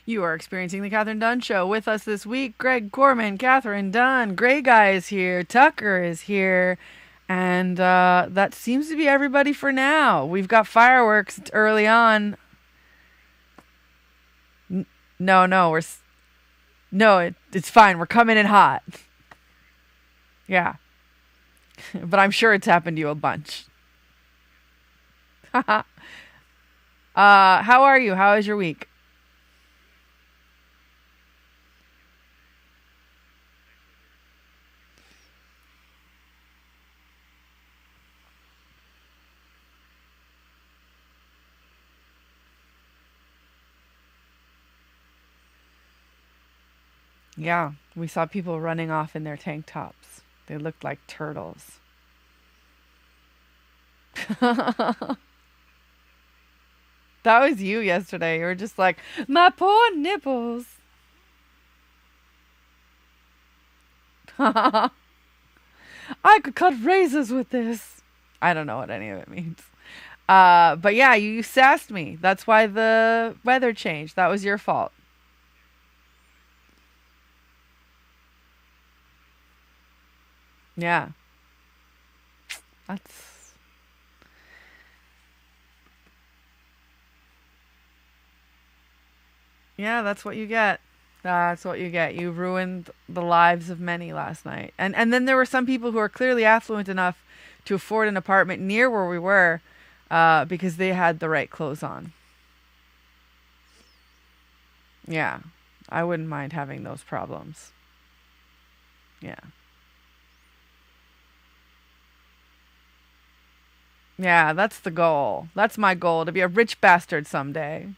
You are experiencing the Kathryn Dunn Show. With us this week, Greg Gorman, Kathryn Dunn, Gray Guy is here, Tucker is here, and that seems to be everybody for now. We've got fireworks early on. No, no, it's fine. We're coming in hot. Yeah, but I'm sure it's happened to you a bunch. How are you? How is your week? Yeah, we saw people running off in their tank tops. They looked like turtles. That was you yesterday. You were just like, my poor nipples. I could cut razors with this. I don't know what any of it means. But yeah, you sassed me. That's why the weather changed. That was your fault. Yeah. That's Yeah, that's what you get. That's what you get. You ruined the lives of many last night. And then there were some people who are clearly affluent enough to afford an apartment near where we were because they had the right clothes on. Yeah. I wouldn't mind having those problems. Yeah. Yeah, that's the goal. That's my goal, to be a rich bastard someday.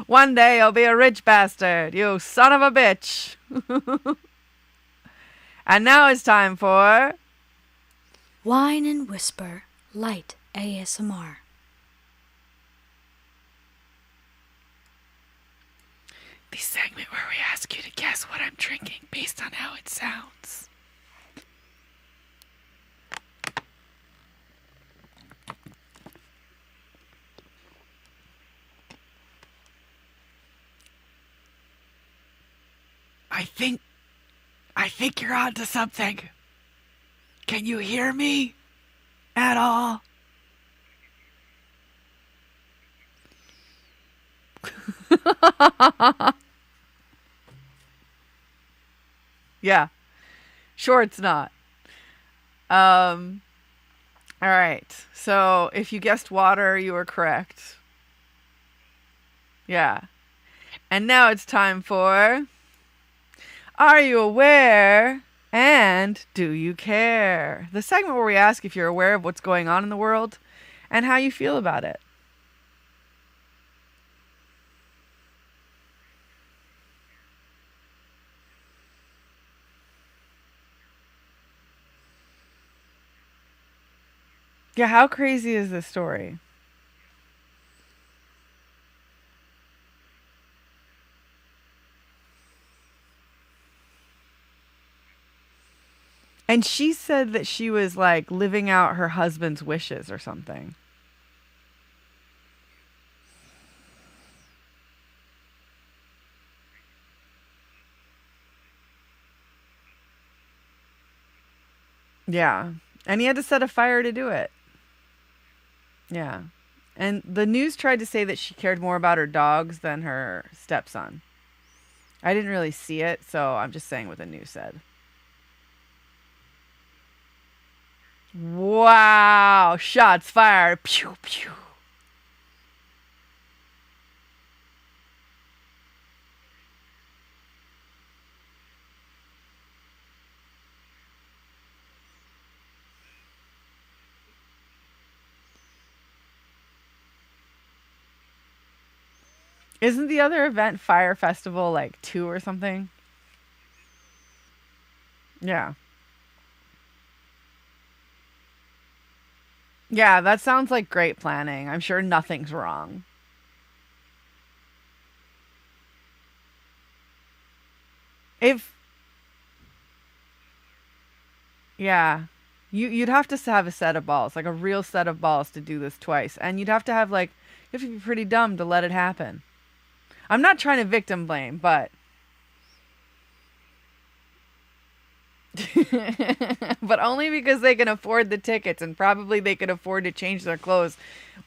One day I'll be a rich bastard, you son of a bitch. And now it's time for Whine and Whisper Light ASMR. the segment where we ask you to guess what I'm drinking based on how it sounds. I think you're onto something. Can you hear me at all? Yeah, sure it's not. Um, all right. So if you guessed water, you were correct. Yeah. And now it's time for Are You Aware? And Do You Care? The segment where we ask if you're aware of what's going on in the world and how you feel about it. Yeah, how crazy is this story? And she said that she was like living out her husband's wishes or something. Yeah. And he had to set a fire to do it. Yeah. And the news tried to say that she cared more about her dogs than her stepson. I didn't really see it, so I'm just saying what the news said. Wow. Shots fired. Pew, pew. Isn't the other event Fire Festival like 2 or something? Yeah. Yeah, that sounds like great planning. I'm sure nothing's wrong. If, yeah. You'd have to have a set of balls, like a real set of balls to do this twice. And you'd have to have like you have to be pretty dumb to let it happen. I'm not trying to victim blame, but but only because they can afford the tickets and probably they can afford to change their clothes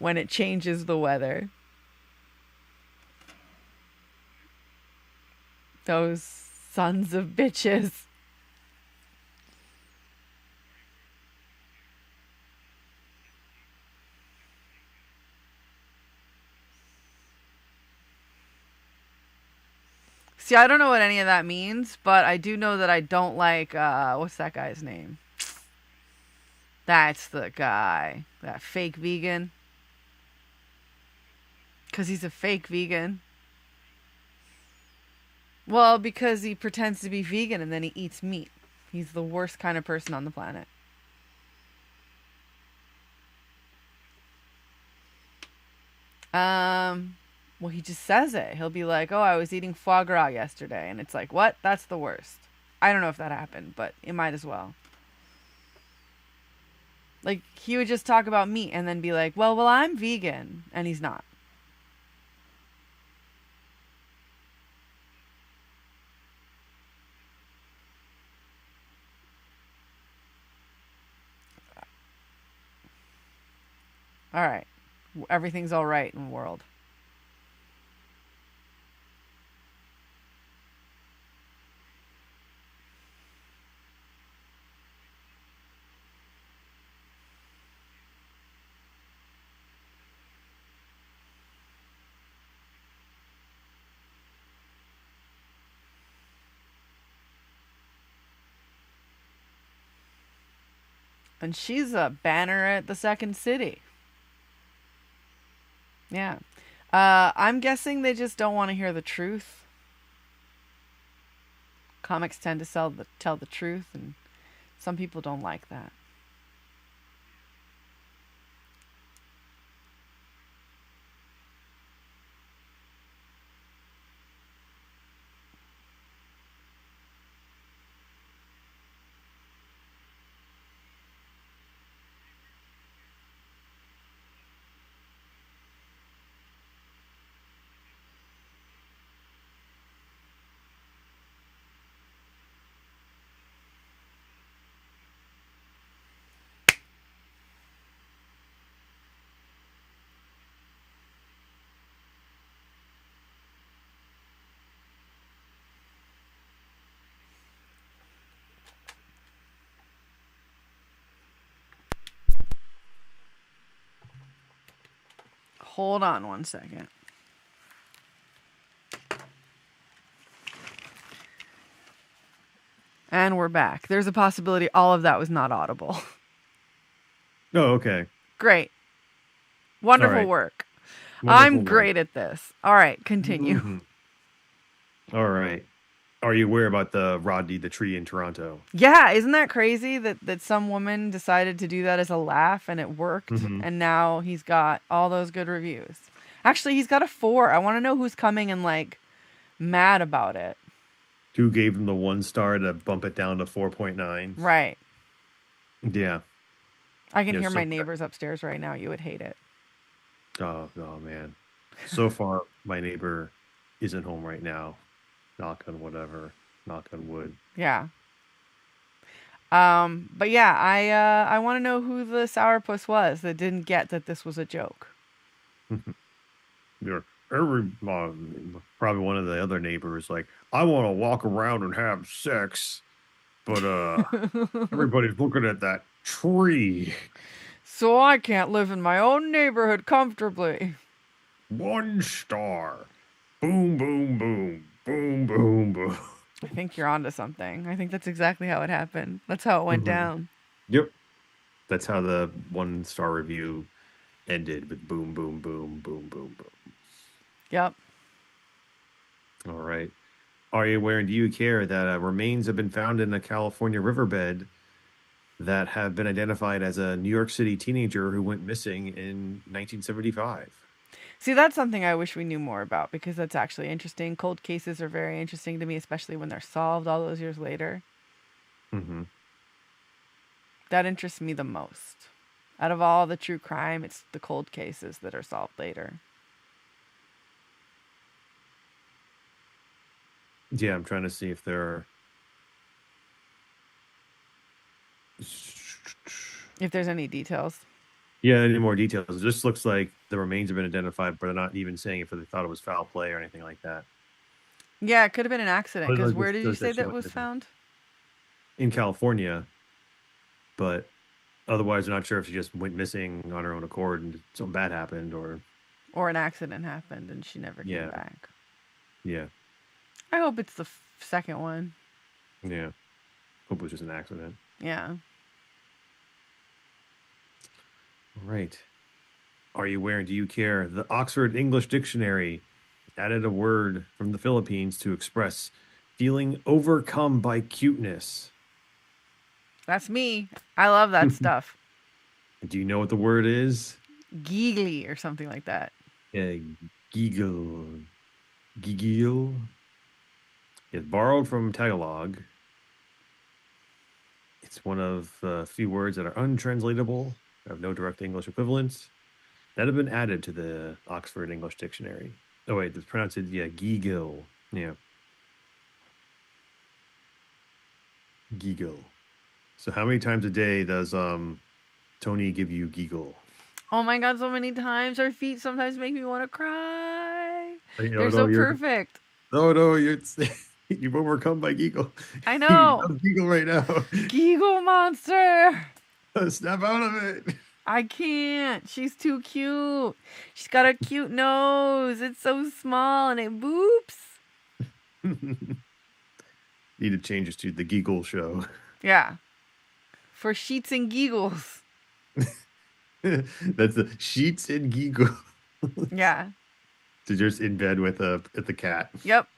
when it changes the weather. Those sons of bitches. See, I don't know what any of that means, but I do know that I don't like, what's that guy's name? That's the guy. That fake vegan. Because he's a fake vegan. Well, because he pretends to be vegan and then he eats meat. He's the worst kind of person on the planet. Well, he just says it. He'll be like, "Oh, I was eating foie gras yesterday," and it's like, "What? That's the worst." I don't know if that happened, but it might as well. Like he would just talk about meat and then be like, "Well, I'm vegan," and he's not. All right, everything's all right in the world. And she's a banner at the Second City. Yeah. I'm guessing they just don't want to hear the truth. Comics tend to tell the truth, and some people don't like that. Hold on one second. And we're back. There's a possibility all of that was not audible. Oh, okay. Great. Wonderful right. work. Wonderful I'm work. great at this. All right, continue. All right. Are you aware about the Rodney the tree in Toronto? Yeah, isn't that crazy that some woman decided to do that as a laugh and it worked? And now he's got all those good reviews. Actually, he's got a 4. I want to know who's coming and like mad about it. Who gave him the 1 star to bump it down to 4.9? Right. Yeah. I can hear my neighbors upstairs right now. You would hate it. Oh man. So far, my neighbor isn't home right now. Knock on whatever. Knock on wood. Yeah. But yeah, I want to know who the sourpuss was that didn't get that this was a joke. Probably one of the other neighbors like, I want to walk around and have sex, but everybody's looking at that tree. So I can't live in my own neighborhood comfortably. 1 star. Boom, boom, boom. Boom, boom, boom. I think you're onto something. I think that's exactly how it happened. That's how it went down. Yep. That's how the 1 star review ended, with boom, boom, boom, boom, boom, boom. Yep. All right. Are you aware and do you care that remains have been found in a California riverbed that have been identified as a New York City teenager who went missing in 1975? See, that's something I wish we knew more about because that's actually interesting. Cold cases are very interesting to me, especially when they're solved all those years later. That interests me the most. Out of all the true crime, it's the cold cases that are solved later. Yeah, I'm trying to see if there are. If there's any details. Yeah, any more details? It just looks like the remains have been identified, but they're not even saying if they thought it was foul play or anything like that. Yeah, it could have been an accident. Or Because like where this, did you those say that she that went was missing found? in California, but otherwise, they're not sure if she just went missing on her own accord and something bad happened, or Or an accident happened and she never came yeah, back. yeah, I hope it's the second one. yeah. Hope it was just an accident. Yeah. All right. Are you aware? Do you care? The Oxford English Dictionary added a word from the Philippines to express feeling overcome by cuteness. That's me. I love that stuff. Do you know what the word is? Geegly or something like that. Giggle. Giggle. It's borrowed from Tagalog. It's one of a few words that are untranslatable, have no direct English equivalents, that have been added to the Oxford English Dictionary. Oh, wait, it's pronounced, yeah, giggle. Yeah. Giggle. So how many times a day does Tony give you giggle? Oh my god, so many times. Her feet sometimes make me want to cry. Oh, They're no, so perfect. you're you've overcome by giggle. I You know. love giggle right now. Giggle monster. Snap out of it. I can't. She's too cute. She's got a cute nose. It's so small and it boops. Need to change this to the giggle show. Yeah. For sheets and giggles. That's the sheets and giggle. Yeah. So you're just in bed with the cat. Yep.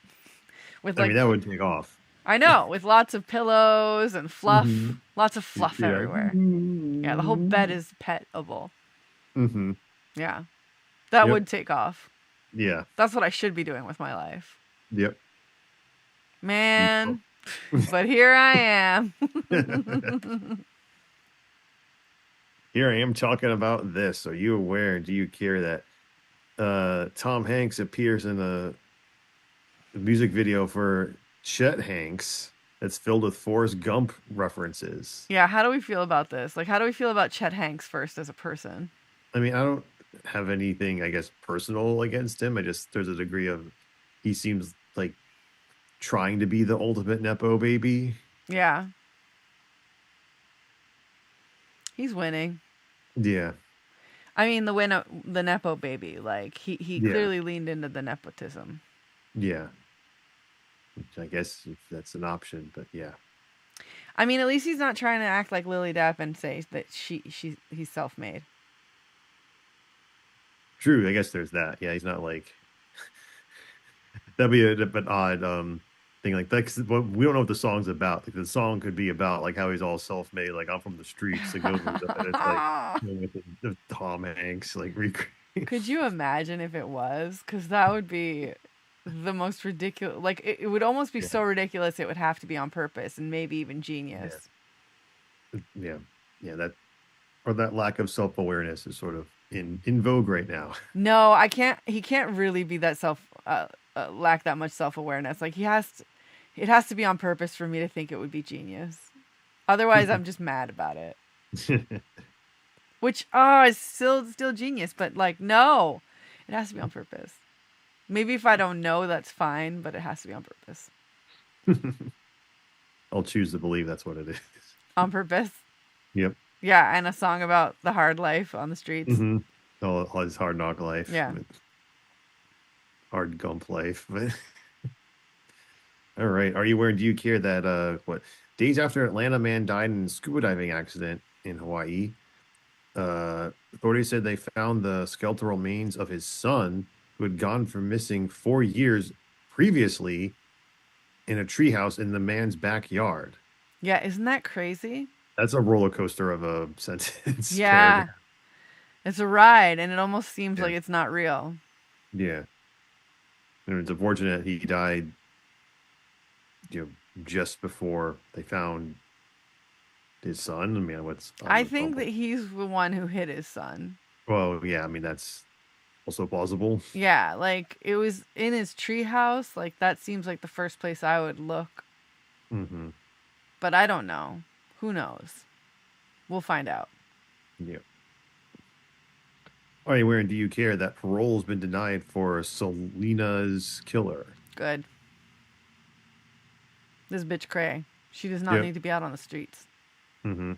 With I mean, like, that would take off. I know, with lots of pillows and fluff. Mhm. Lots of fluff Yeah. everywhere. Yeah, the whole bed is petable. Mm-hmm. Yeah. That Yep. would take off. Yeah. That's what I should be doing with my life. Yep. Man. But here I am. Here I am talking about this. Are you aware? Do you care that Tom Hanks appears in a music video for Chet Hanks that's filled with Forrest Gump references? Yeah, how do we feel about this? Like, how do we feel about Chet Hanks first as a person? I mean, I don't have anything, I guess, personal against him. There's a degree of, he seems like trying to be the ultimate Nepo baby. Yeah. He's winning. Yeah. I mean, the Nepo baby. Like, he Yeah. clearly leaned into the nepotism. Yeah. Which I guess if that's an option, but yeah. I mean, at least he's not trying to act like Lily Depp and say that he's self-made. True. I guess there's that. Yeah. He's not like, that'd be an odd thing like that. 'Cause we don't know what the song's about. Like the song could be about like how he's all self-made, like I'm from the streets, and it's like with Tom Hanks, like Could you imagine if it was? Because that would be the most ridiculous. Like, it would almost be so ridiculous it would have to be on purpose and maybe even genius. Yeah. That lack of self-awareness is sort of in vogue right now. No, I can't. He can't really be that lack that much self-awareness. Like, it has to be on purpose for me to think it would be genius. Otherwise, I'm just mad about it. Which, it's still genius, but like, no, it has to be on purpose. Maybe if I don't know, that's fine, but it has to be on purpose. I'll choose to believe that's what it is. On purpose? Yep. Yeah, and a song about the hard life on the streets. Mm-hmm. All his hard knock life. Yeah. Hard Gump life. All right. Are you aware? Do you care that days after Atlanta man died in a scuba diving accident in Hawaii, authorities said they found the skeletal remains of his son, who had gone from missing 4 years previously, in a treehouse in the man's backyard. Yeah, isn't that crazy? That's a roller coaster of a sentence. Yeah. It's a ride, and it almost seems like it's not real. Yeah. And it's unfortunate he died, just before they found his son. I mean, what's I think that he's the one who hit his son. well, yeah. I mean, that's also plausible. Yeah, like it was in his treehouse. Like that seems like the first place I would look. Mm-hmm. But I don't know. Who knows? We'll find out. Yeah. Are you aware and do you care that parole has been denied for Selena's killer? Good. This bitch cray. She does not Yep. need to be out on the streets. Mm-hmm.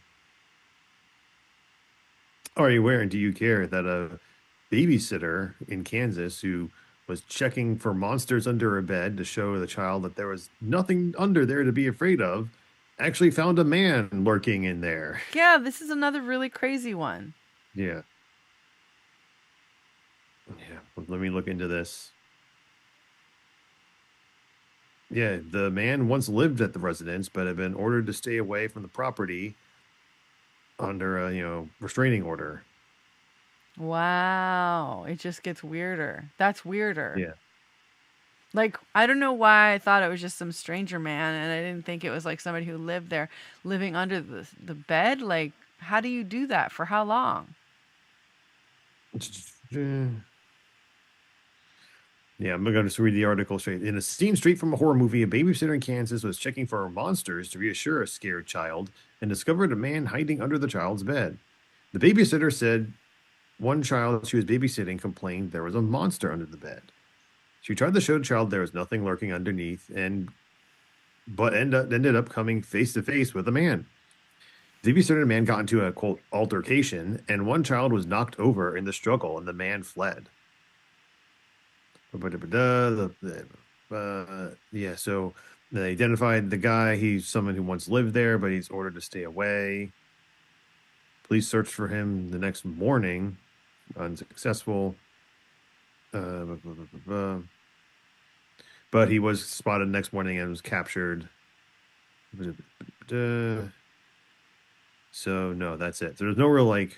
Are you aware and do you care that a babysitter in Kansas who was checking for monsters under a bed to show the child that there was nothing under there to be afraid of actually found a man lurking in there? Yeah, this is another really crazy one. Yeah. Yeah. Well, let me look into this. Yeah, the man once lived at the residence, but had been ordered to stay away from the property under a, restraining order. Wow. It just gets weirder. That's weirder. Yeah. Like, I don't know why I thought it was just some stranger man and I didn't think it was like somebody who lived there living under the bed. Like, how do you do that? For how long? Yeah, I'm going to just read the article straight. In a scene straight from a horror movie, a babysitter in Kansas was checking for monsters to reassure a scared child and discovered a man hiding under the child's bed. The babysitter said one child she was babysitting complained there was a monster under the bed. She tried to show the child there was nothing lurking underneath, but ended up coming face to face with a man. The babysitter and a man got into a quote altercation, and one child was knocked over in the struggle, and the man fled. Yeah, so they identified the guy. He's someone who once lived there, but he's ordered to stay away. Police searched for him the next morning, unsuccessful. But he was spotted next morning and was captured. So no, that's it. There's no real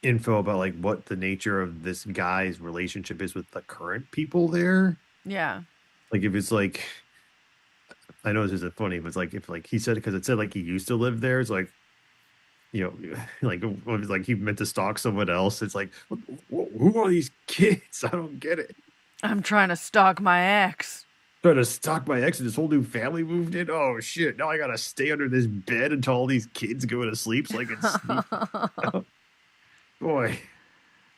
info about what the nature of this guy's relationship is with the current people there. Yeah. Like if it's I know this isn't funny, but it's if he said, because it said he used to live there. It's he meant to stalk someone else. It's who are these kids? I don't get it. I'm trying to stalk my ex. Trying to stalk my ex and this whole new family moved in. Oh shit! Now I gotta stay under this bed until all these kids go to sleep so I can sleep. Boy.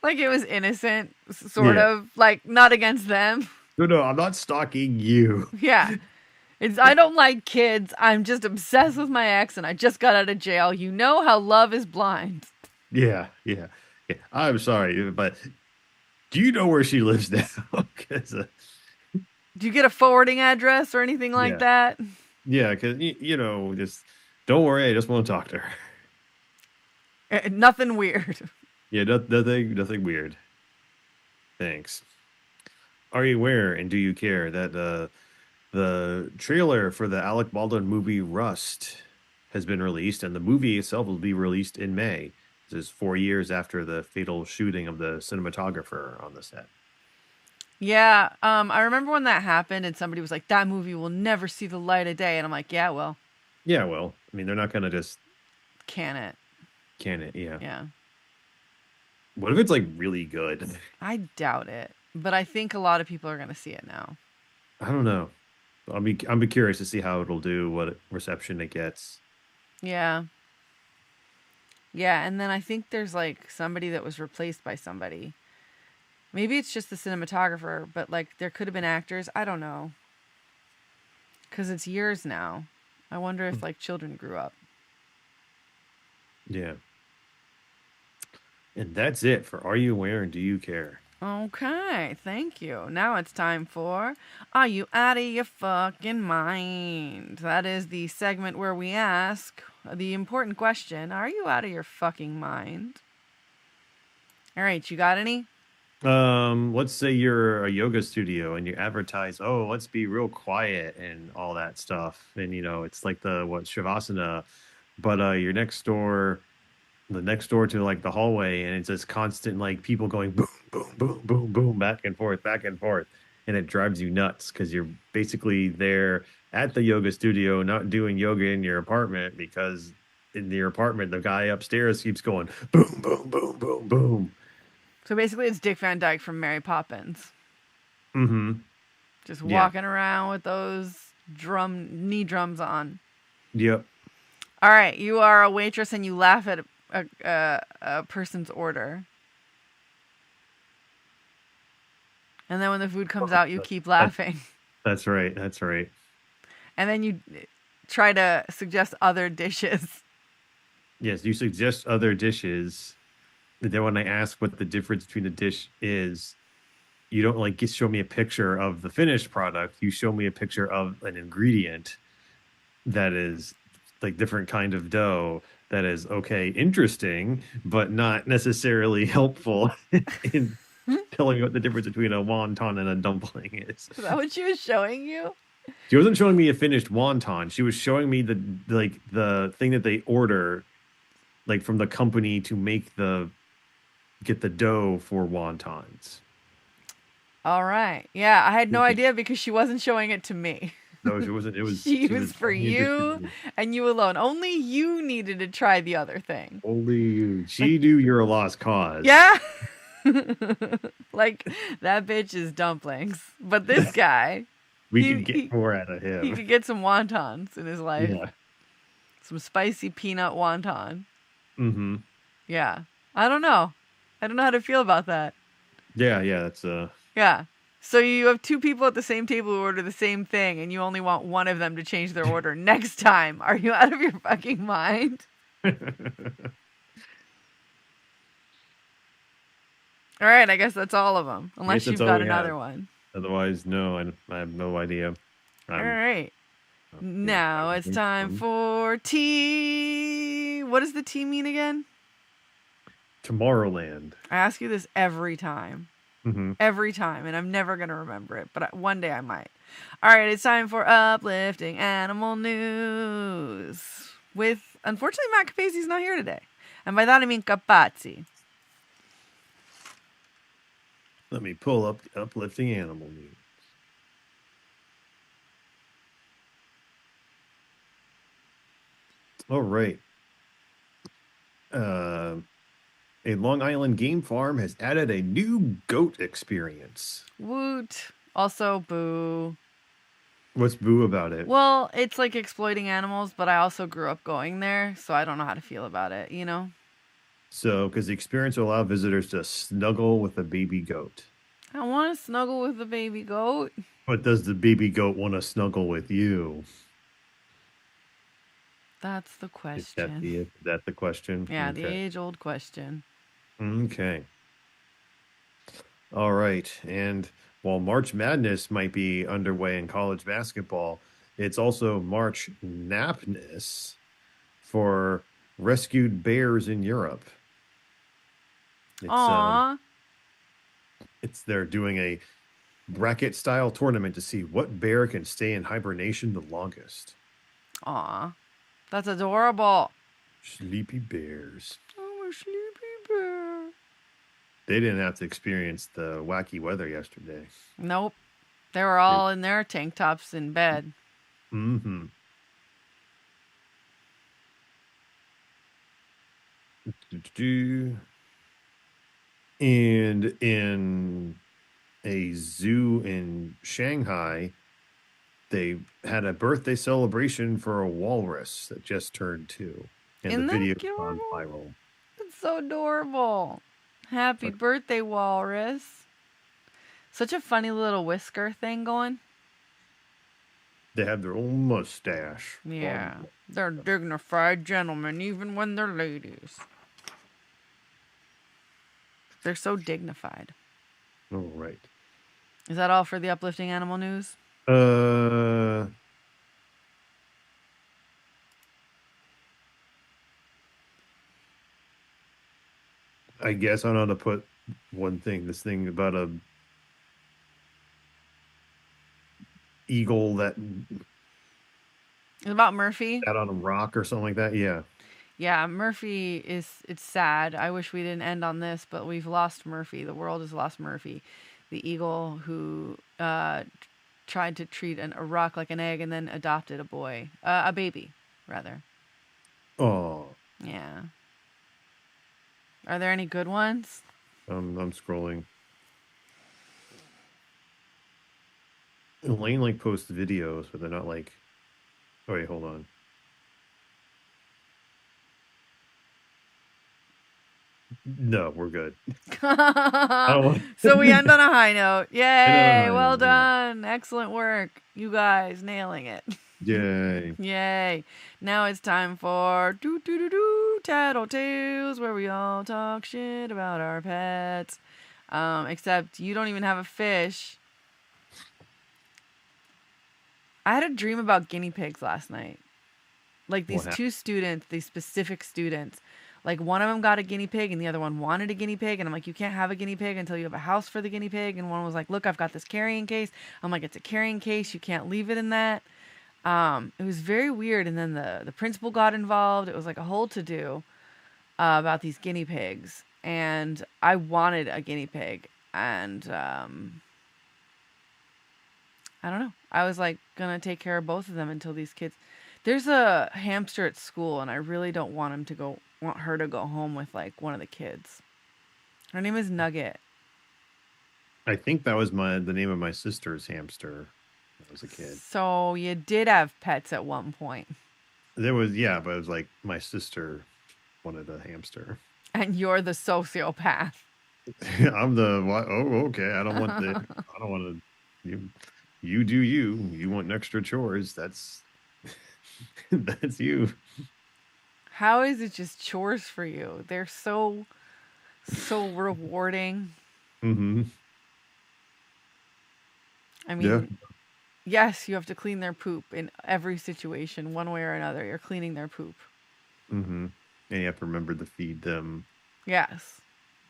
Like it was innocent, sort of. Like not against them. No, I'm not stalking you. Yeah. I don't like kids. I'm just obsessed with my ex and I just got out of jail. You know how love is blind. Yeah. I'm sorry, but do you know where she lives now? 'Cause, do you get a forwarding address or anything like that? Yeah, because, just don't worry. I just want to talk to her. Nothing weird. Yeah, nothing weird. Thanks. Are you aware and do you care that the trailer for the Alec Baldwin movie Rust has been released, and the movie itself will be released in May? This is 4 years after the fatal shooting of the cinematographer on the set. Yeah, I remember when that happened and somebody was like, that movie will never see the light of day. And I'm like, yeah, well. Yeah, well, I mean, they're not going to just... Can it, yeah. Yeah. What if it's really good? I doubt it. But I think a lot of people are going to see it now. I don't know. I'll be curious to see how it'll do, what reception it gets. Yeah. Yeah, and then I think there's somebody that was replaced by somebody. Maybe it's just the cinematographer, but there could have been actors. I don't know. Because it's years now. I wonder if children grew up. Yeah. And that's it for Are You Aware and Do You Care? Okay, thank you. Now it's time for Are You Out of Your Fucking Mind? That is the segment where we ask the important question, are you out of your fucking mind? All right, you got any? Let's say you're a yoga studio and you advertise, oh, let's be real quiet and all that stuff. And it's Shavasana, but you're next door to the hallway, and it's this constant people going boom, boom, boom, boom, boom, back and forth, and it drives you nuts because you're basically there at the yoga studio, not doing yoga in your apartment because in your apartment, the guy upstairs keeps going boom, boom, boom, boom, boom. So basically, it's Dick Van Dyke from Mary Poppins, Mm-hmm. just Yeah. walking around with those knee drums on. Yep. All right, you are a waitress and you laugh at a person's order. And then when the food comes out, you keep laughing. That's right. That's right. And then you try to suggest other dishes. Yes, you suggest other dishes. And then when I ask what the difference between the dish is, you don't like just show me a picture of the finished product. You show me a picture of an ingredient that is like different kind of dough that is okay, interesting, but not necessarily helpful in telling you what the difference between a wonton and a dumpling is. Is that what she was showing you? She wasn't showing me a finished wonton. She was showing me the thing that they order, like from the company to get the dough for wontons. All right. Yeah, I had no idea because she wasn't showing it to me. No, she wasn't. She was for you and you alone. Only you needed to try the other thing. Only you. She knew you're a lost cause. Yeah. Like, that bitch is dumplings. But this guy, we could get more out of him. He could get some wontons in his life. Yeah. Some spicy peanut wonton. Mm-hmm. Yeah. I don't know how to feel about that. Yeah, that's Yeah. So you have two people at the same table who order the same thing, and you only want one of them to change their order next time. Are you out of your fucking mind? All right, I guess that's all of them, unless you've got another one. Otherwise, no, I have no idea. All right. Now it's time for tea. What does the tea mean again? Tomorrowland. I ask you this every time. Mm-hmm. Every time, and I'm never going to remember it, but one day I might. All right, it's time for uplifting animal news. Unfortunately, Matt Capazzi's not here today. And by that I mean Capazzi. Let me pull up the uplifting animal news. All right. A Long Island game farm has added a new goat experience. Woot. Also, boo. What's boo about it? Well, it's like exploiting animals, but I also grew up going there, so I don't know how to feel about it, you know? So, because the experience will allow visitors to snuggle with a baby goat. I want to snuggle with the baby goat. But does the baby goat want to snuggle with you? That's the question. Is that the question? Yeah, okay. The age-old question. Okay. All right. And while March Madness might be underway in college basketball, it's also March Napness for rescued bears in Europe. They're doing a bracket-style tournament to see what bear can stay in hibernation the longest. Aw. That's adorable. Sleepy bears. Oh, a sleepy bear. They didn't have to experience the wacky weather yesterday. Nope. They were all in their tank tops in bed. Mm-hmm. And in a zoo in Shanghai, they had a birthday celebration for a walrus that just turned 2. And the video's gone viral. It's so adorable. Happy birthday, walrus. Such a funny little whisker thing going. They have their own mustache. Yeah. They're dignified gentlemen, even when they're ladies. They're so dignified. All right. Is that all for the uplifting animal news? I guess I don't know how to put one thing. This thing about a eagle that... It's about Murphy? Out on a rock or something like that, yeah. Yeah, Murphy it's sad. I wish we didn't end on this, but we've lost Murphy. The world has lost Murphy. the eagle who tried to treat a rock like an egg and then adopted a baby, rather. Oh, Yeah. Are there any good ones? I'm scrolling. Elaine like posts videos, but they're not like. Oh wait, hold on. No, we're good. Oh, So we end on a high note. I don't Yay! know. Well Yeah. done. Excellent work. You guys nailing it. Yay. Yay. Now it's time for Tattletales, where we all talk shit about our pets. Except you don't even have a fish. I had a dream about guinea pigs last night. Like these What two students, these specific students. Like one of them got a guinea pig and the other one wanted a guinea pig. And I'm like, you can't have a guinea pig until you have a house for the guinea pig. And one was like, look, I've got this carrying case. I'm like, it's a carrying case. You can't leave it in that. It was very weird. And then the principal got involved. It was like a whole to-do about these guinea pigs. And I wanted a guinea pig. And I don't know. I was like going to take care of both of them until these kids. There's a hamster at school, and I really don't want her to go home with like one of the kids. Her name is Nugget. I think that was the name of my sister's hamster when I was a kid. So you did have pets at one point. There was, yeah, but it was like my sister wanted a hamster. And you're the sociopath. I'm the what? Oh, okay. I don't want to. You do you. You want extra chores? That's that's you. How is it just chores for you? They're so rewarding. Mm-hmm. I mean, Yeah. yes, you have to clean their poop in every situation, one way or another. You're cleaning their poop. Mm-hmm. And you have to remember to feed them. Yes.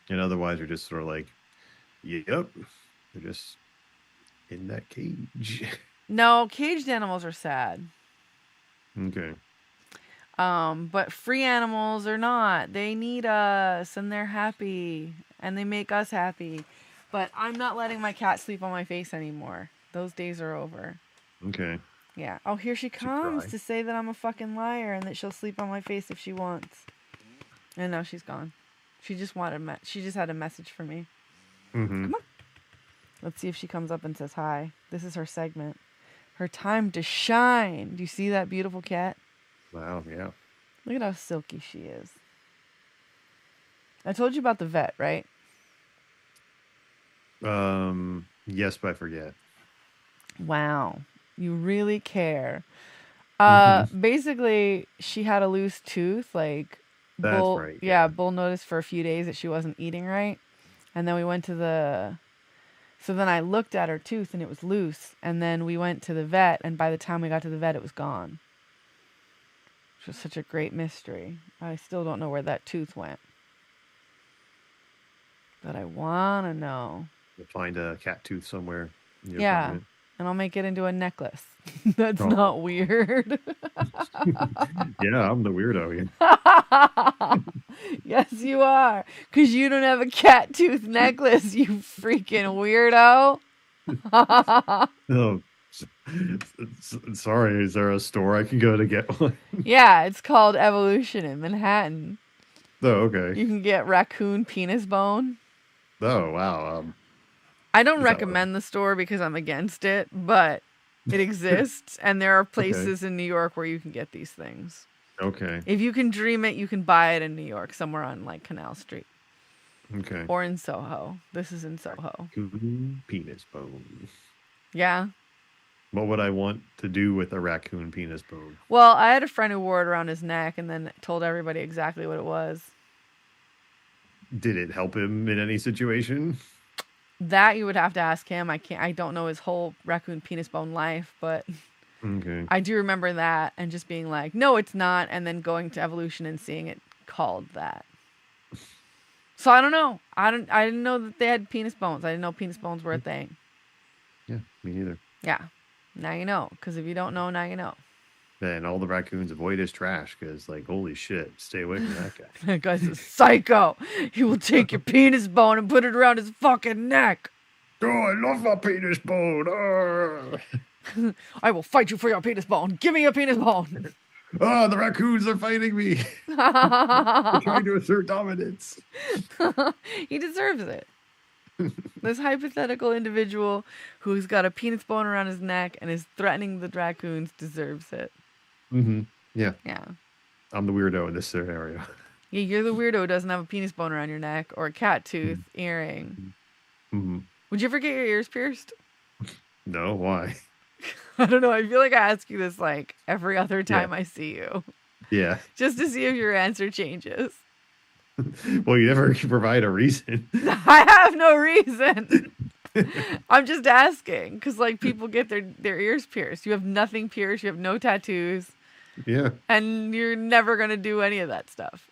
And otherwise, you're just sort of like, yep, they're just in that cage. No, caged animals are sad. Okay. But free animals are not. They need us and they're happy and they make us happy. But I'm not letting my cat sleep on my face anymore. Those days are over. Okay. Yeah. Oh, here she comes cry? to say that I'm a fucking liar and that she'll sleep on my face if she wants. And now she's gone. She just she just had a message for me. Mm-hmm. Come on. Let's see if she comes up and says hi. This is her segment. Her time to shine. Do you see that beautiful cat? Wow. Yeah. Look at how silky she is. I told you about the vet, right? Yes, but I forget. Wow. You really care. Mhm. Basically, she had a loose tooth. Like, That's Bull, right. yeah, Bull noticed for a few days that she wasn't eating right. And then we went to so then I looked at her tooth and it was loose. And then we went to the vet. And by the time we got to the vet, it was gone. Which was such a great mystery. I still don't know where that tooth went. But I want to know. You'll find a cat tooth somewhere in your Yeah. apartment. And I'll make it into a necklace. That's Oh. not weird. Yeah, I'm the weirdo here. Yes, you are. Because you don't have a cat tooth necklace, you freaking weirdo. Oh, sorry. Is there a store I can go to get one? Yeah, it's called Evolution in Manhattan. Oh, okay. You can get raccoon penis bone. Oh, wow. I don't Is that recommend the store because I'm against it, but it exists. And there are places in New York where you can get these things. Okay. If you can dream it, you can buy it in New York, somewhere on like Canal Street. Okay. Or in Soho. This is in Soho. Raccoon penis bone. Yeah. What would I want to do with a raccoon penis bone? Well, I had a friend who wore it around his neck and then told everybody exactly what it was. Did it help him in any situation? That you would have to ask him. I don't know his whole raccoon penis bone life, but Okay. I do remember that and just being like, no, it's not. And then going to Evolution and seeing it called that. So I don't know. I didn't know that they had penis bones. I didn't know penis bones were a thing. Yeah, me neither. Yeah. Now you know. Because if you don't know, now you know. And all the raccoons avoid his trash because, like, holy shit, stay away from that guy. That guy's a psycho. He will take your penis bone and put it around his fucking neck. Oh, I love my penis bone. Oh, I will fight you for your penis bone. Give me your penis bone. oh, the raccoons are fighting me. They're trying to assert dominance. He deserves it. This hypothetical individual who's got a penis bone around his neck and is threatening the raccoons deserves it. Hmm. Yeah, Yeah. I'm the weirdo in this scenario. Yeah, you're the weirdo who doesn't have a penis bone around your neck or a cat tooth, earring. Hmm. Would you ever get your ears pierced? No, why? I don't know. I feel like I ask you this like every other Yeah, time I see you, yeah. just to see if your answer changes. Well, you never provide a reason. I have no reason. I'm just asking because like people get their ears pierced. You have nothing pierced. You have no tattoos, Yeah, and you're never gonna do any of that stuff.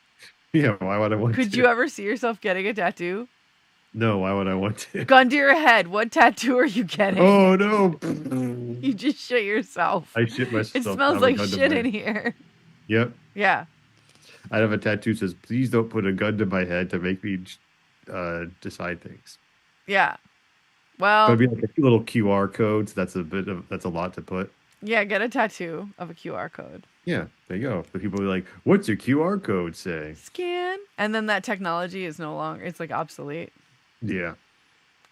yeah. Why would I want Could to? you ever see yourself getting a tattoo? No, why would I want to? Gun to your head. What tattoo are you getting? Oh no! You just shit yourself. I shit It myself. smells Have a like gun to shit my- in here. Yep. Yeah. I have a tattoo that says, "Please don't put a gun to my head to make me decide things." Yeah. But Well, it'd be like a little QR code. So that's a lot to put. yeah, get a tattoo of a QR code. Yeah, there you go. But people be like, "What's your QR code say?" Scan. And then that technology is no longer, it's like obsolete. Yeah,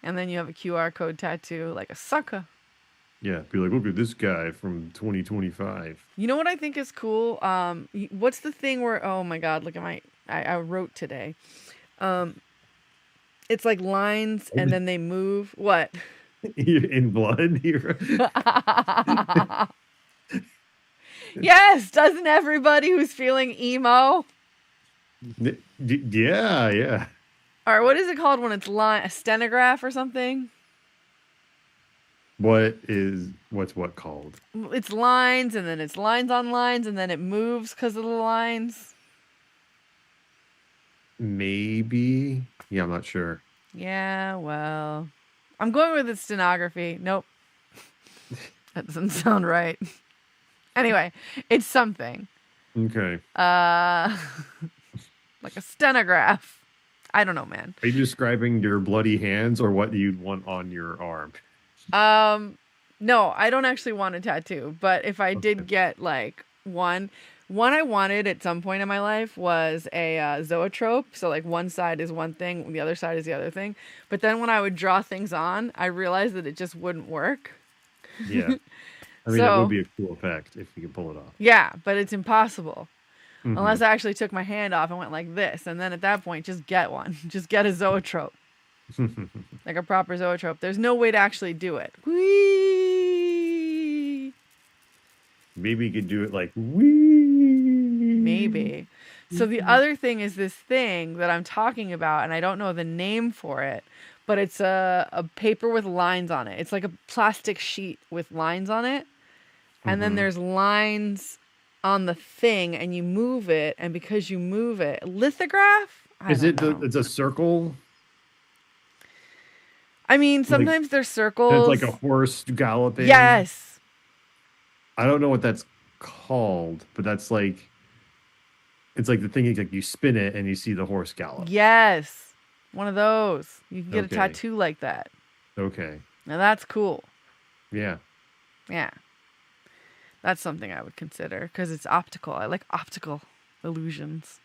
And then you have a QR code tattoo like a sucker. yeah. Be like, look at this guy from 2025. You know what I think is cool? What's the thing where, oh my God, look at I wrote today. It's like lines and then they move. What? In blood here. Yes, doesn't everybody who's feeling emo? Yeah, yeah. Or what is it called when it's a stenograph or something? What's what called? It's lines and then it's lines on lines and then it moves because of the lines. Maybe. Yeah, I'm not sure. Yeah, well, I'm going with the stenography. Nope. That doesn't sound right. Anyway, it's something. Okay. Like a stenograph. I don't know, man. Are you describing your bloody hands or what you'd want on your arm? No, I don't actually want a tattoo, but if I did get like one I wanted at some point in my life was a zoetrope. So like one side is one thing, the other side is the other thing. But then when I would draw things on, I realized that it just wouldn't work. Yeah. I mean, that would be a cool effect if you could pull it off. Yeah, but it's impossible. Mhm. Unless I actually took my hand off and went like this. And then at that point, just get one. Just get a zoetrope. Like a proper zoetrope. There's no way to actually do it. Whee! Maybe you could do it like wee. Maybe. So the other thing is this thing that I'm talking about, and I don't know the name for it, but it's a paper with lines on it. It's like a plastic sheet with lines on it. And then there's lines on the thing, and you move it, and because you move it, lithograph? Is it it's a circle? I mean, sometimes they're It's circles. like a horse galloping. Yes. I don't know what that's called, but that's like it's like the thing is like you spin it and you see the horse gallop. Yes. One of those. You can get Okay. a tattoo like that. Okay. Now that's cool. Yeah. Yeah. That's something I would consider because it's optical. I like optical illusions.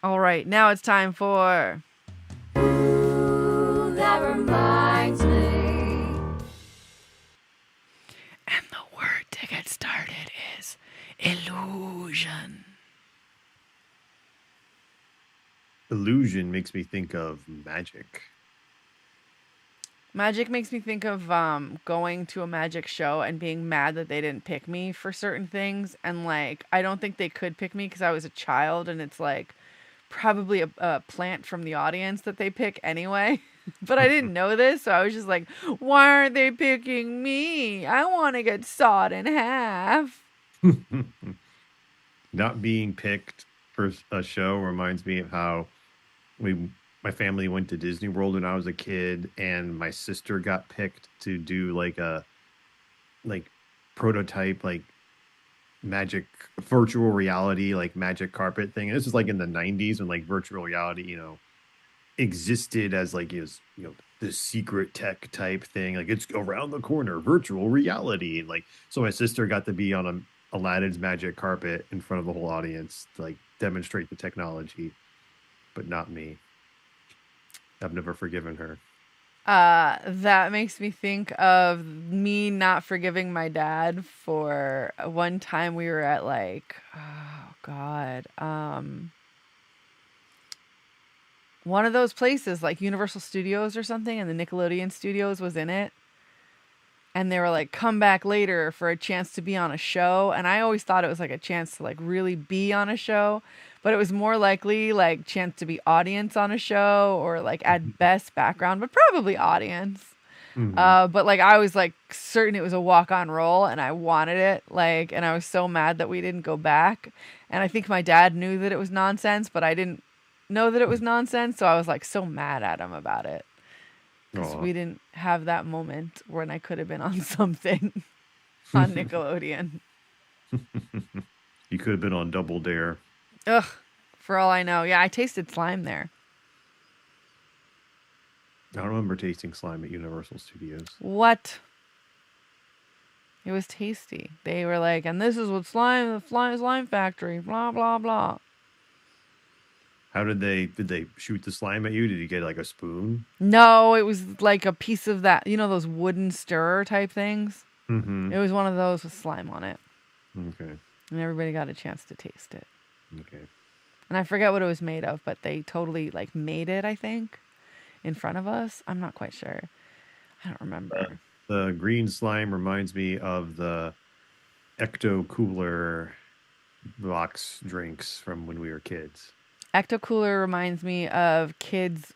All right, now it's time for. Ooh, that reminds me. And the word to get started is illusion. Illusion makes me think of magic. Magic makes me think of going to a magic show and being mad that they didn't pick me for certain things. And like, I don't think they could pick me because I was a child and it's like probably a plant from the audience that they pick anyway. But I didn't know this. So I was just like, why aren't they picking me? I want to get sawed in half. Not being picked for a show reminds me of how my family went to Disney World when I was a kid, and my sister got picked to do like a prototype magic virtual reality magic carpet thing. And this was like in the 90s when like virtual reality existed as like is this secret tech type thing. Like it's around the corner, virtual reality. And like, so my sister got to be on a Aladdin's magic carpet in front of the whole audience to like demonstrate the technology, but not me. I've never forgiven her. That makes me think of me not forgiving my dad for one time we were at like, oh God, one of those places like Universal Studios or something, and the Nickelodeon Studios was in it. And they were like, come back later for a chance to be on a show. And I always thought it was like a chance to like really be on a show, but it was more likely like chance to be audience on a show or like at best background, but probably audience. Mm-hmm. But like I was like certain it was a walk on role and I wanted it. Like, and I was so mad that we didn't go back. And I think my dad knew that it was nonsense, but I didn't know that it was nonsense. So I was like so mad at him about it because Aw. we didn't have that moment when I could have been on something on Nickelodeon. You could have been on Double Dare. Ugh, for all I know. Yeah, I tasted slime there. I don't remember tasting slime at Universal Studios. What? It was tasty. They were like, and this is what slime factory, blah, blah, blah. How did they shoot the slime at you? Did you get like a spoon? No, it was like a piece of that, those wooden stirrer type things? Mm-hmm. It was one of those with slime on it. Okay. And everybody got a chance to taste it. Okay. And I forget what it was made of, but they totally like made it, I think, in front of us. I'm not quite sure. I don't remember. The green slime reminds me of the Ecto Cooler box drinks from when we were kids. Ecto Cooler reminds me of kids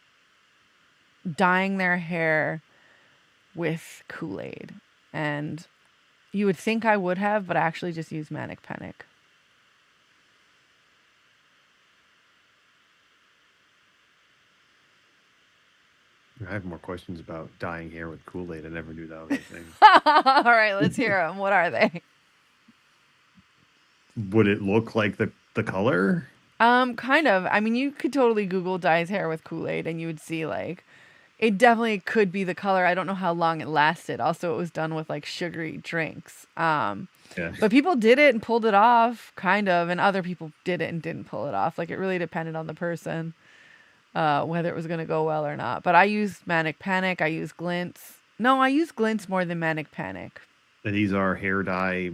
dyeing their hair with Kool-Aid. And you would think I would have, but I actually just used Manic Panic. I have more questions about dyeing hair with Kool-Aid. I never knew that was a thing. All right, let's hear them. What are they? Would it look like the color? Kind of. I mean, you could totally Google dyes hair with Kool-Aid and you would see like it definitely could be the color. I don't know how long it lasted. Also, it was done with like sugary drinks. Yeah. But people did it and pulled it off, kind of, and other people did it and didn't pull it off. Like it really depended on the person, whether it was going to go well or not. But I used Manic Panic. I used Glints. No, I use Glints more than Manic Panic. And these are hair dye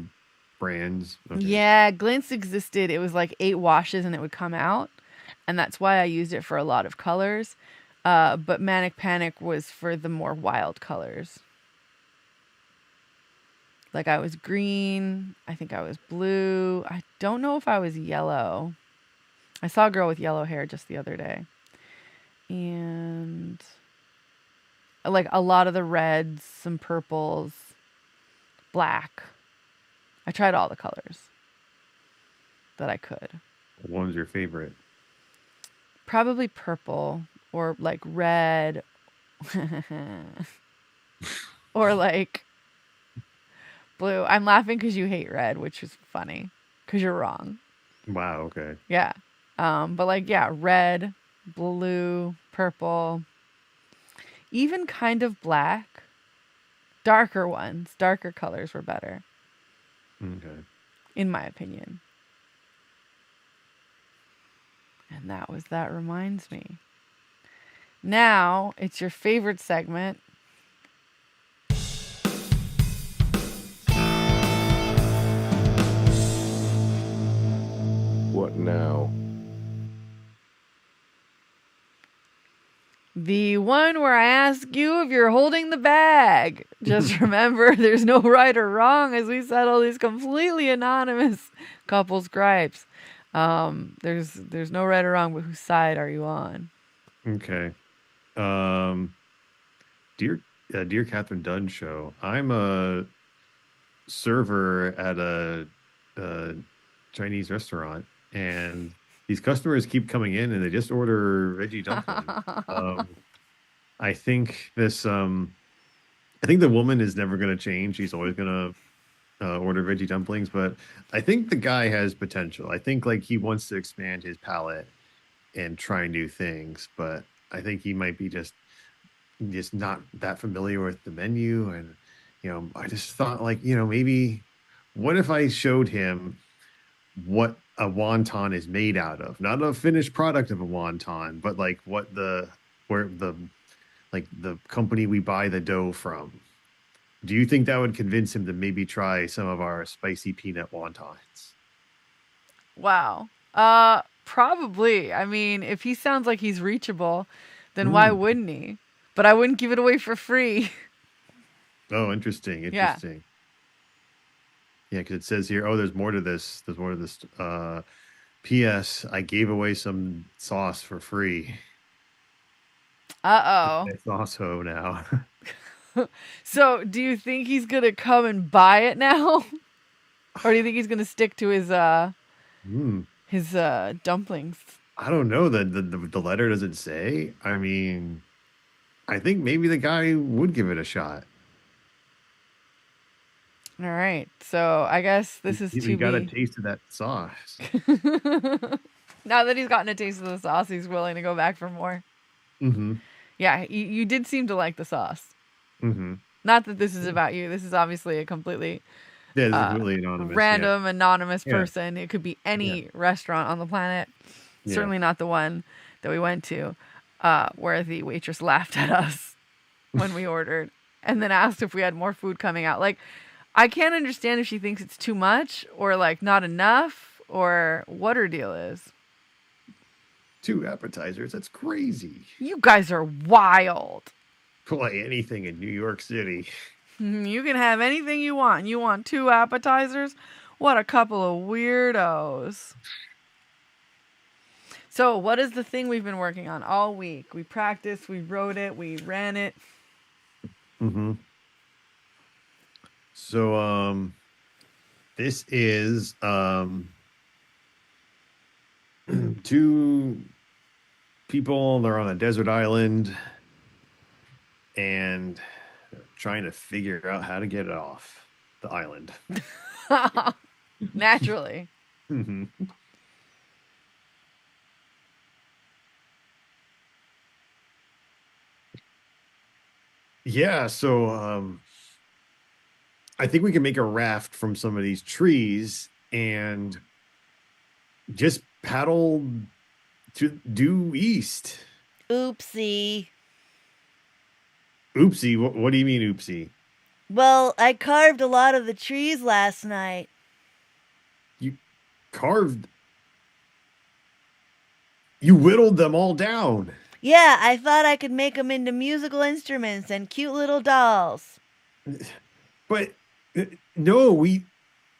brands. Okay. Yeah, Glints existed. It was like 8 washes and it would come out. And that's why I used it for a lot of colors. But Manic Panic was for the more wild colors. Like I was green. I think I was blue. I don't know if I was yellow. I saw a girl with yellow hair just the other day. And like a lot of the reds, some purples, black. I tried all the colors that I could. What one's your favorite? Probably purple or like red or like blue. I'm laughing because you hate red, which is funny because you're wrong. Wow, okay. Yeah. But like, yeah, red, blue, purple, even kind of black. Darker ones, darker colors were better, Okay. in my opinion. And that reminds me. Now it's your favorite segment. What now? The one where I ask you if you're holding the bag. Just remember, there's no right or wrong as we settle these completely anonymous couples gripes. There's no right or wrong, but whose side are you on? Okay. Dear Kathryn Dunn show. I'm a server at a Chinese restaurant, and these customers keep coming in, and they just order veggie dumplings. I think I think the woman is never going to change. She's always going to order veggie dumplings, but I think the guy has potential. I think like he wants to expand his palate and try new things, but I think he might be just just not that familiar with the menu. And, I just thought, like, maybe what if I showed him what a wonton is made out of? Not a finished product of a wonton, but like where the company we buy the dough from. Do you think that would convince him to maybe try some of our spicy peanut wontons? Wow. Probably. I mean, if he sounds like he's reachable, then why Mm. wouldn't he? But I wouldn't give it away for free. Oh, interesting. Yeah. Interesting. Yeah, because it says here, oh, there's more to this. There's more to this. P.S. I gave away some sauce for free. Uh My sauce ho now. oh. So, do you think he's gonna come and buy it now, or do you think he's gonna stick to Hmm. his dumplings? I don't know. The letter doesn't say. I mean, I think maybe the guy would give it a shot. All right. So I guess this is He to got a be. taste of that sauce. Now that he's gotten a taste of the sauce, he's willing to go back for more. Mm-hmm. Yeah, you did seem to like the sauce. Mm-hmm. Not that this is about you. This is obviously a completely Yeah, this is completely anonymous. random, anonymous Yeah. person. It could be any restaurant on the planet. Yeah. Certainly not the one that we went to, where the waitress laughed at us when we ordered and then asked if we had more food coming out. Like, I can't understand if she thinks it's too much or like not enough or what her deal is. 2 appetizers. That's crazy. You guys are wild. Play anything in New York City. You can have anything you want. You want 2 appetizers? What a couple of weirdos. So, what is the thing we've been working on all week? We practiced, we wrote it, we ran it. Mm-hmm. So, this is 2 people. They're on a desert island and they're trying to figure out how to get it off the island. Naturally. Mm-hmm. Yeah, so I think we can make a raft from some of these trees and just paddle to due east. Oopsie. Oopsie, what do you mean oopsie? Well, I carved a lot of the trees last night. You carved, you whittled them all down. Yeah, I thought I could make them into musical instruments and cute little dolls. But no, we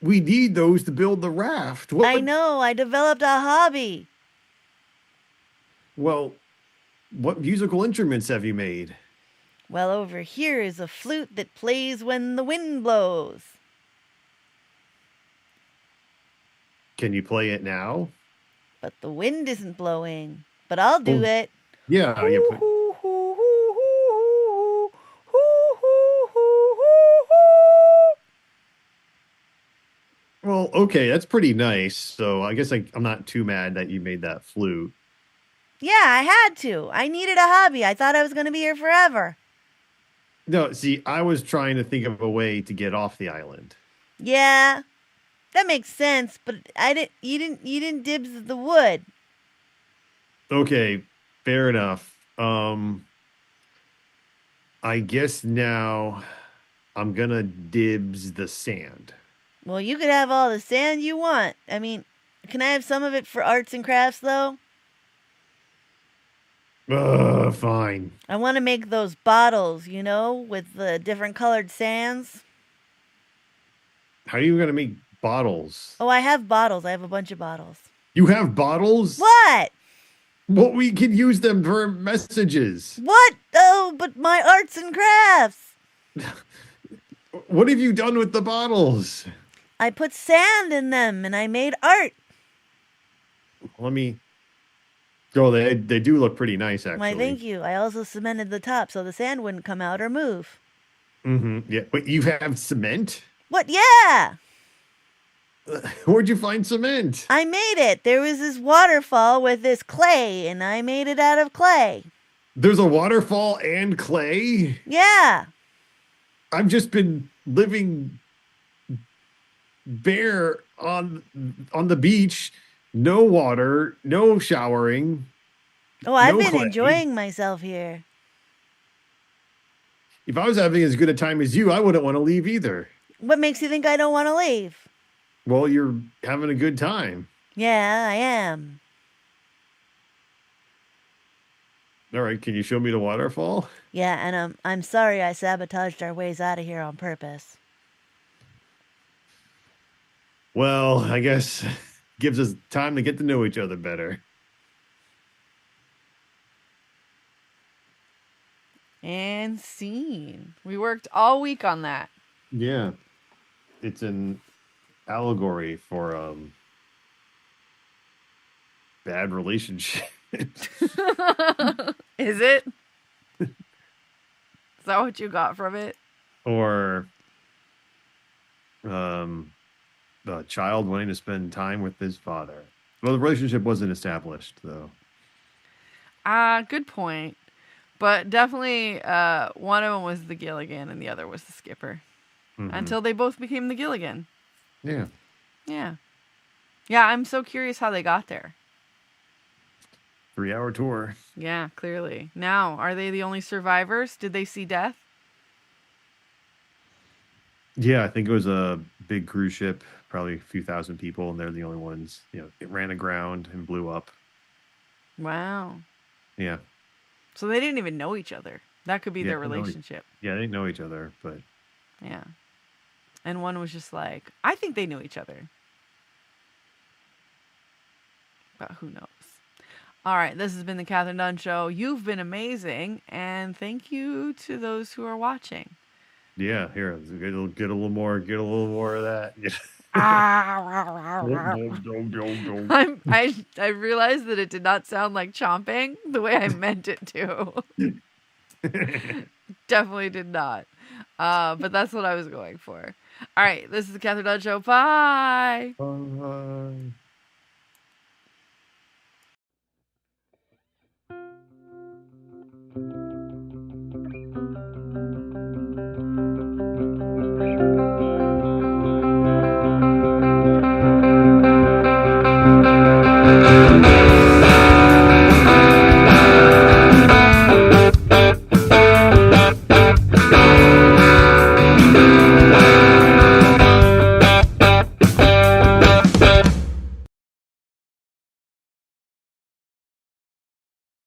need those to build the raft. I know, I developed a hobby. Well, what musical instruments have you made? Well, over here is a flute that plays when the wind blows. Can you play it now? But the wind isn't blowing. But I'll do Oh. it. Yeah, well, okay, that's pretty nice. So I guess I'm not too mad that you made that flute. Yeah, I had to. I needed a hobby. I thought I was going to be here forever. No, see, I was trying to think of a way to get off the island. Yeah, that makes sense. But You didn't dibs the wood. Okay, fair enough. I guess now I'm gonna dibs the sand. Well, you could have all the sand you want. I mean, can I have some of it for arts and crafts, though? Fine. I want to make those bottles, with the different colored sands. How are you gonna make bottles? Oh, I have bottles. I have a bunch of bottles. You have bottles? What? Well, we can use them for messages. What? Oh, but my arts and crafts. What have you done with the bottles? I put sand in them and I made art. Let me. Oh, they do look pretty nice, actually. Why, thank you. I also cemented the top so the sand wouldn't come out or move. Mm-hmm. Yeah, but you have cement? What? Yeah. Where'd you find cement? I made it. There was this waterfall with this clay, and I made it out of clay. There's a waterfall and clay. Yeah. I've just been living bare on the beach, no water, no showering, Oh, I've no been clay. enjoying myself here. If I was having as good a time as you, I wouldn't want to leave either. What makes you think I don't want to leave? Well, you're having a good time. Yeah, I am. All right, can you show me the waterfall? Yeah, and I'm sorry I sabotaged our ways out of here on purpose. Well, I guess gives us time to get to know each other better. And scene. We worked all week on that. Yeah. It's an allegory for bad relationship. Is it? Is that what you got from it? Or a child wanting to spend time with his father. Well, the relationship wasn't established though. Good point. But definitely one of them was the Gilligan and the other was the skipper. Mhm. Until they both became the Gilligan. Yeah. Yeah. Yeah, I'm so curious how they got there. 3-hour tour. Yeah, clearly. Now, are they the only survivors? Did they see death? Yeah, I think it was a big cruise ship, probably a few thousand people, and they're the only ones. It ran aground and blew up. Wow. Yeah. So they didn't even know each other. That could be Yeah, their they know relationship. Yeah, they didn't know each other, but Yeah. And one was just like, I think they knew each other. But who knows? All right, this has been the Kathryn Dunn Show. You've been amazing, and thank you to those who are watching. yeah, here, get a little more of that. I realized that it did not sound like chomping the way I meant it to. Definitely did not. But that's what I was going for. All right, this is the Kathryn Dunn Show. Bye. Bye.